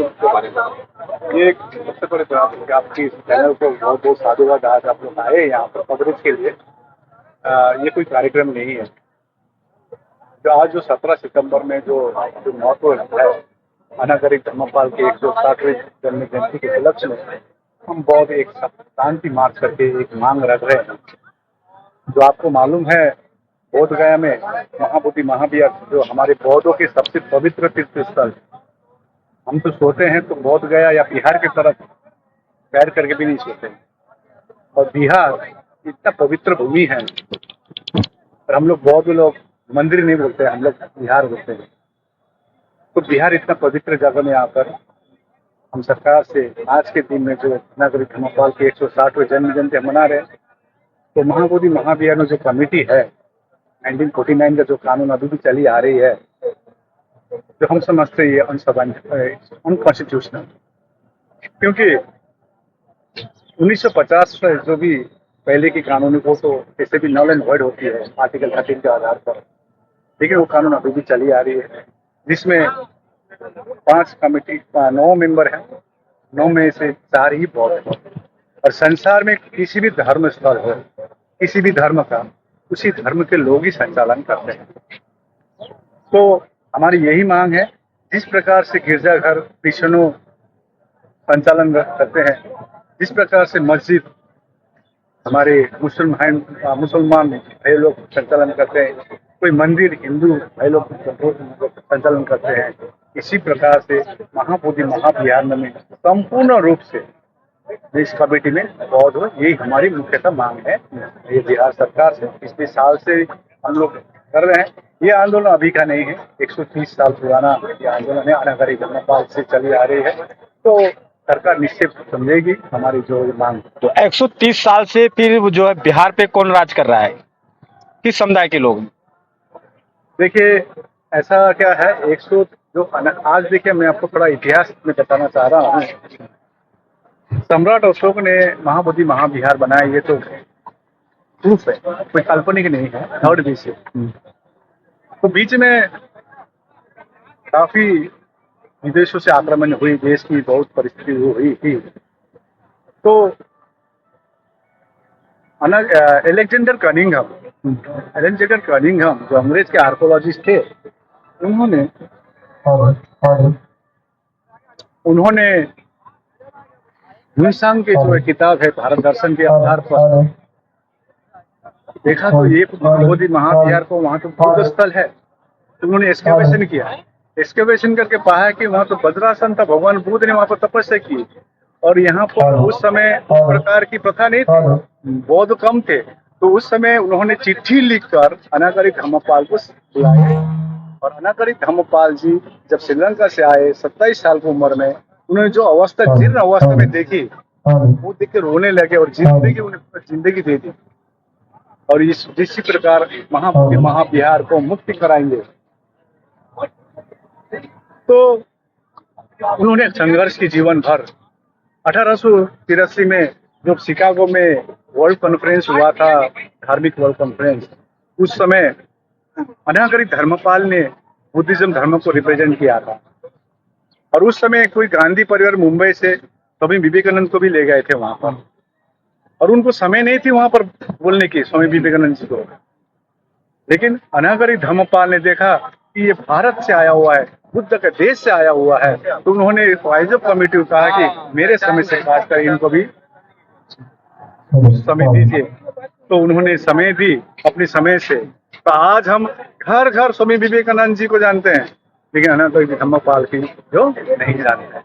उसके बारे में। ये सबसे बड़े प्रयास है कि आपकी इस चैनल को बहुत बहुत साधुवाद, आज आप लोग आए यहाँ पर कवरेज के लिए। ये कोई कार्यक्रम नहीं है। जो आज जो 17 सितंबर में जो महत्व है अनागरिक धर्मपाल के 160वें जन्म जयंती के उपलक्ष्य में हम बहुत एक शांति मार्च करके एक मांग रख रहे हैं। जो आपको मालूम है, बोध गया में महाबोधि महाविहार जो हमारे बौद्धों के सबसे पवित्र तीर्थ स्थल, हम तो सोते हैं तो बोध गया या बिहार की तरफ पैर करके भी नहीं सोते। और बिहार इतना पवित्र भूमि है, और हम लोग बौद्ध लोग मंदिर नहीं बोलते, हम लोग बिहार बोलते हैं। तो बिहार इतना पवित्र जगह में आकर हम सरकार से आज के दिन में जो अनागरिक धर्मपाल के 160वें जन्म जयंती मना रहे हैं, तो महाबोधि महाविहार में जो कमेटी है 1949 का जो कानून अभी भी चली आ रही है, जो हम समझते हैं ये अनकॉन्स्टिट्यूशनल, क्योंकि 1950 में जो भी पहले की कानून वो तो कैसे भी नल एंड वॉइड होती है आर्टिकल 13 के आधार पर, लेकिन वो कानून अभी भी चली आ रही है, जिसमें 5 कमेटी 9 मेंबर हैं, 9 में से 4 ही बौद्ध हैं। और संसार में किसी भी धर्म स्थल हो, किसी भी धर्म का, उसी धर्म के लोग ही संचालन करते हैं। तो हमारी यही मांग है, जिस प्रकार से गिरजाघर क्रिश्चियनों संचालन करते हैं, जिस प्रकार से मस्जिद हमारे मुसलमान भाई लोग संचालन करते हैं, कोई मंदिर हिंदू भाई लोग संचालन करते हैं, इसी प्रकार से महाबोधि महाविहार में संपूर्ण रूप से इस कमेटी में बौद्ध हो, यही हमारी मुख्यतः मांग है। ये बिहार सरकार से पिछले साल से हम लोग कर रहे हैं। ये आंदोलन अभी का नहीं है, 130 साल पुराना ये आंदोलन है, अनागरिक धर्मपाल से चली आ रही है। तो सरकार निश्चित समझेगी हमारी जो मांग। तो 130 साल से फिर जो है बिहार पे कौन राज कर रहा है, किस समुदाय के लोग? देखिए ऐसा क्या है, 100 जो आज देखिए मैं आपको थोड़ा इतिहास में बताना चाह रहा हूँ। सम्राट अशोक ने महाबोधि महाविहार बनाया, ये तो प्रूफ है, कोई काल्पनिक नहीं है, थर्ड बी से। तो बीच में काफी विदेशों से आक्रमण हुई, देश की बहुत परिस्थिति हुई थी। तो एलेक्जेंडर कनिंघम जो अंग्रेज के आर्कोलॉजिस्ट थे, उन्होंने हिंसांग की जो किताब है भारत दर्शन के आधार पर देखा, तो ये महाबोधि महाविहार को वहां तो बौद्ध स्थल है, तो उन्होंने एक्सकेवेशन किया। एक्सकेवेशन करके पाया कि वहां तो वज्रासन था, भगवान बुद्ध ने वहां पर तपस्या की, और यहाँ पर उस समय उस प्रकार की प्रथा नहीं थी, बौद्ध कम थे। तो उस समय उन्होंने चिट्ठी लिखकर अनागरिक धर्मपाल को बुलाया, और अनागरिक धर्मपाल जी जब श्रीलंका से आए 27 साल की उम्र में, उन्होंने जो अवस्था जीर्ण अवस्था में देखी, वो देख के रोने लगे और उन्हें जिंदगी दे दी। और इसी प्रकार महाबोधि महाविहार को मुक्ति कराएंगे। तो उन्होंने संघर्ष की जीवन भर 1883 में जब शिकागो में वर्ल्ड कॉन्फ्रेंस हुआ था, धार्मिक वर्ल्ड कॉन्फ्रेंस, उस समय अनागरिक धर्मपाल ने बुद्धिज्म धर्म को रिप्रेजेंट किया था। और उस समय कोई गांधी परिवार मुंबई से स्वामी विवेकानंद को भी ले गए थे वहां पर, और उनको समय नहीं थी वहां पर बोलने की स्वामी विवेकानंद जी को। लेकिन अनागरिक धर्मपाल ने देखा कि ये भारत से आया हुआ है, बुद्ध के देश से आया हुआ है, तो उन्होंने वाइज ऑफ कमेटी को कहा कि मेरे समय से खासकर इनको भी समय दीजिए। तो उन्होंने समय दी अपने समय से। तो आज हम घर घर स्वामी विवेकानंद जी को जानते हैं, लेकिन अनागरिक धर्मपाल की जो नहीं जानते हैं।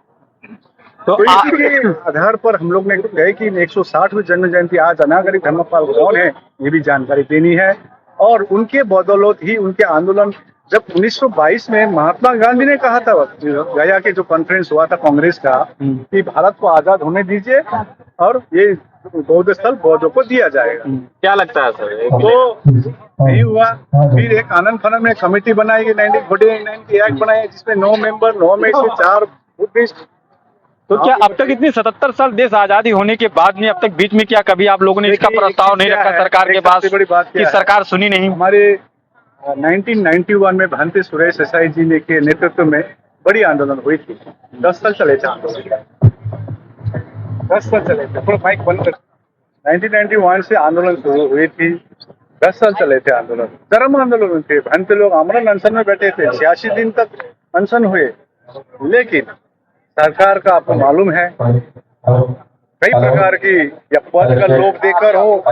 तो इसी के आधार पर हम लोग ने कहे कि 160वीं जन्म जयंती आज अनागरिक धर्मपाल कौन है ये भी जानकारी देनी है। और उनके बदौलत ही उनके आंदोलन, जब 1922 में महात्मा गांधी ने कहा था गया के जो कॉन्फ्रेंस हुआ था कांग्रेस का, कि भारत को आजाद होने दीजिए और ये बौद्ध स्थल बौद्धों को दिया जाएगा। क्या लगता है सर? तो नहीं हुआ। फिर एक आनंद फनन में कमेटी बनाई गई, 1949 की एक्ट बनाई, जिसमें 9 मेंबर, 9 में से 4 बुद्धिस्ट। तो क्या अब तक इतनी 77 साल देश आजादी होने के बाद में अब तक बीच में क्या कभी आप लोगों ने इसका प्रस्ताव नहीं रखा सरकार के पास कि सरकार सुनी नहीं? हमारे 1991 में भांति सुरेश देसाई जी ने के नेतृत्व में बड़ी आंदोलन हुई थी। 10 साल चले थे आंदोलन, 10 साल चले थे। थोड़ा माइक बंद कर। 1991 से आंदोलन शुरू हुई थी, 10 साल चले थे आंदोलन। चरम आंदोलन थे, भयंकर लोग आमरण अनशन में बैठे थे, 86 दिन तक अनशन हुए। लेकिन सरकार का आपको मालूम है कई प्रकार की, या पद का लोभ देकर हो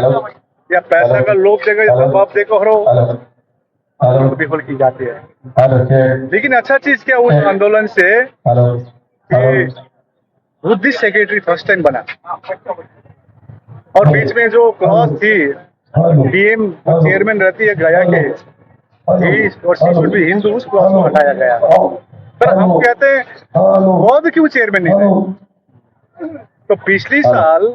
या पैसा का लोभ देकर या दबाव देकर हो, आंदोलन विफल की जाती है। लेकिन अच्छा चीज क्या उस आंदोलन से कि बुद्धिस्ट सेक्रेटरी फर्स्ट टाइम बना, और बीच में जो क्लॉज थी डीएम चेयरमैन रहती है गया के, और शी शुड बी हिंदू, उस क्लॉज को हटाया गया। पर हम कहते हैं बौद्ध क्यों चेयरमैन नहीं रहे? तो पिछली साल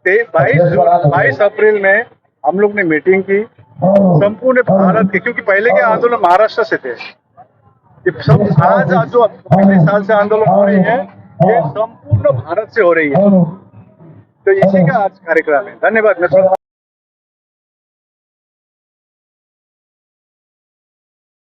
22 अप्रैल में हम लोग ने मीटिंग की संपूर्ण भारत के, क्योंकि पहले के आंदोलन महाराष्ट्र से थे, ये सब आज जो पिछले साल से आंदोलन हो रही है ये संपूर्ण भारत से हो रही है। तो इसी का आज कार्यक्रम है। धन्यवाद।